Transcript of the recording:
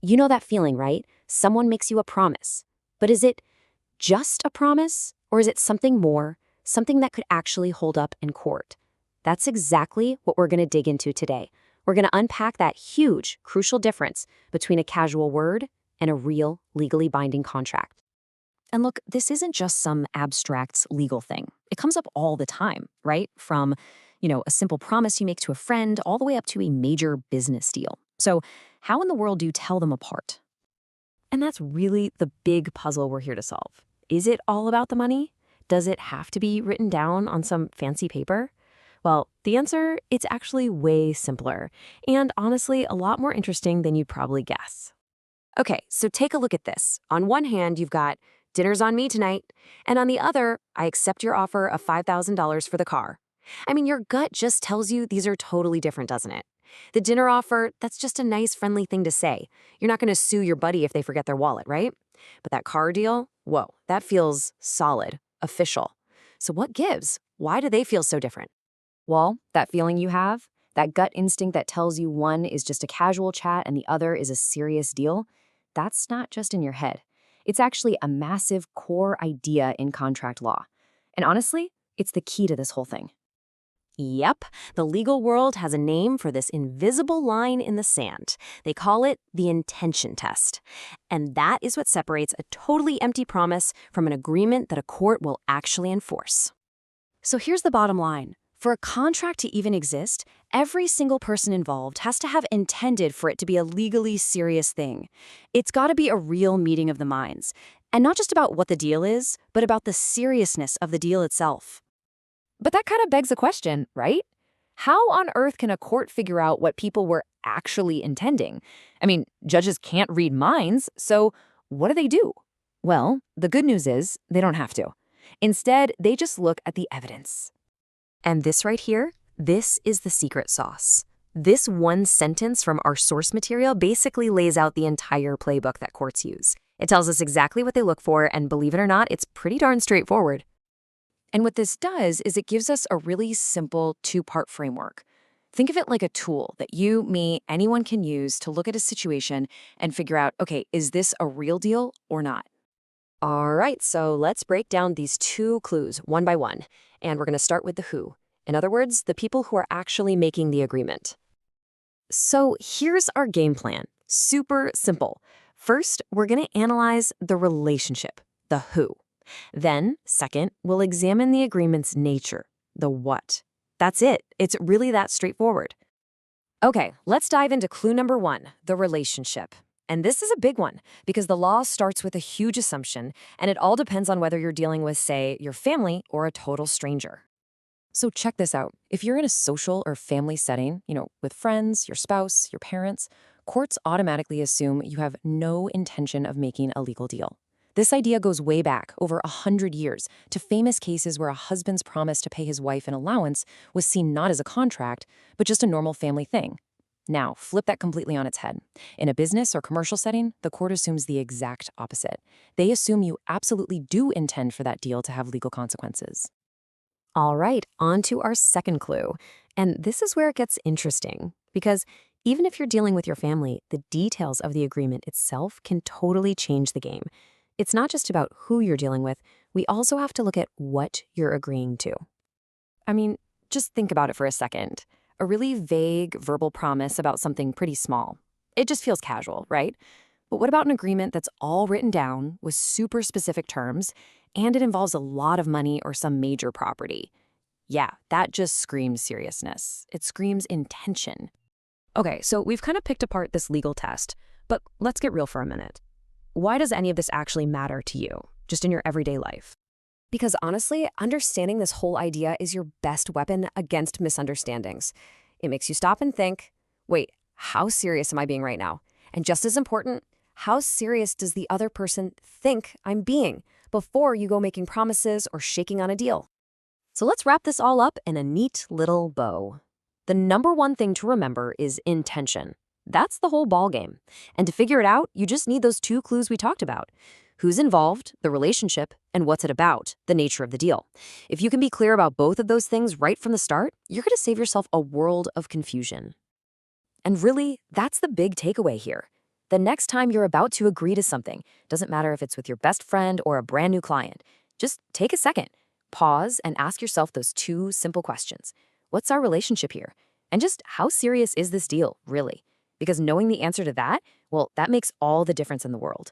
You know that feeling, right? Someone makes you a promise. But is it just a promise? Or is it something more, something that could actually hold up in court? That's exactly what we're going to dig into today. We're going to unpack that huge, crucial difference between a casual word and a real, legally binding contract. And look, this isn't just some abstract legal thing. It comes up all the time, right? From, a simple promise you make to a friend all the way up to a major business deal. So, how in the world do you tell them apart? And that's really the big puzzle we're here to solve. Is it all about the money? Does it have to be written down on some fancy paper? Well, the answer, it's actually way simpler, and honestly, a lot more interesting than you'd probably guess. Okay, so take a look at this. On one hand, you've got dinner's on me tonight, and on the other, I accept your offer of $5,000 for the car. I mean, your gut just tells you these are totally different, doesn't it? The dinner offer, that's just a nice, friendly thing to say. You're not going to sue your buddy if they forget their wallet, right? But that car deal, whoa, that feels solid, official. So what gives? Why do they feel so different? Well, that feeling you have, that gut instinct that tells you one is just a casual chat and the other is a serious deal, that's not just in your head. It's actually a massive core idea in contract law. And honestly, it's the key to this whole thing. Yep, the legal world has a name for this invisible line in the sand. They call it the intention test. And that is what separates a totally empty promise from an agreement that a court will actually enforce. So here's the bottom line. For a contract to even exist, every single person involved has to have intended for it to be a legally serious thing. It's got to be a real meeting of the minds. And not just about what the deal is, but about the seriousness of the deal itself. But that kind of begs the question, right? How on earth can a court figure out what people were actually intending? I mean, judges can't read minds, so what do? Well, the good news is they don't have to. Instead, they just look at the evidence. And this right here, this is the secret sauce. This one sentence from our source material basically lays out the entire playbook that courts use. It tells us exactly what they look for, and believe it or not, it's pretty darn straightforward. And what this does is it gives us a really simple two-part framework. Think of it like a tool that you, me, anyone can use to look at a situation and figure out, okay, is this a real deal or not? All right, so let's break down these two clues one by one. And we're going to start with the who. In other words, the people who are actually making the agreement. So here's our game plan. Super simple. First, we're going to analyze the relationship, the who. Then, second, we'll examine the agreement's nature, the what. That's it. It's really that straightforward. Okay, let's dive into clue number one, the relationship. And this is a big one because the law starts with a huge assumption, and it all depends on whether you're dealing with, say, your family or a total stranger. So check this out. If you're in a social or family setting, with friends, your spouse, your parents, courts automatically assume you have no intention of making a legal deal. This idea goes way back, over 100 years, to famous cases where a husband's promise to pay his wife an allowance was seen not as a contract, but just a normal family thing. Now, flip that completely on its head. In a business or commercial setting, the court assumes the exact opposite. They assume you absolutely do intend for that deal to have legal consequences. All right, on to our second clue. And this is where it gets interesting, because even if you're dealing with your family, the details of the agreement itself can totally change the game. It's not just about who you're dealing with, we also have to look at what you're agreeing to. I mean, just think about it for a second. A really vague verbal promise about something pretty small. It just feels casual, right? But what about an agreement that's all written down with super specific terms, and it involves a lot of money or some major property? Yeah, that just screams seriousness. It screams intention. Okay, so we've kind of picked apart this legal test, but let's get real for a minute. Why does any of this actually matter to you, just in your everyday life? Because honestly, understanding this whole idea is your best weapon against misunderstandings. It makes you stop and think, wait, how serious am I being right now? And just as important, how serious does the other person think I'm being before you go making promises or shaking on a deal? So let's wrap this all up in a neat little bow. The number one thing to remember is intention. That's the whole ballgame. And to figure it out, you just need those two clues we talked about. Who's involved, the relationship, and what's it about, the nature of the deal. If you can be clear about both of those things right from the start, you're going to save yourself a world of confusion. And really, that's the big takeaway here. The next time you're about to agree to something, doesn't matter if it's with your best friend or a brand new client, just take a second, pause, and ask yourself those two simple questions. What's our relationship here? And just how serious is this deal, really? Because knowing the answer to that, well, that makes all the difference in the world.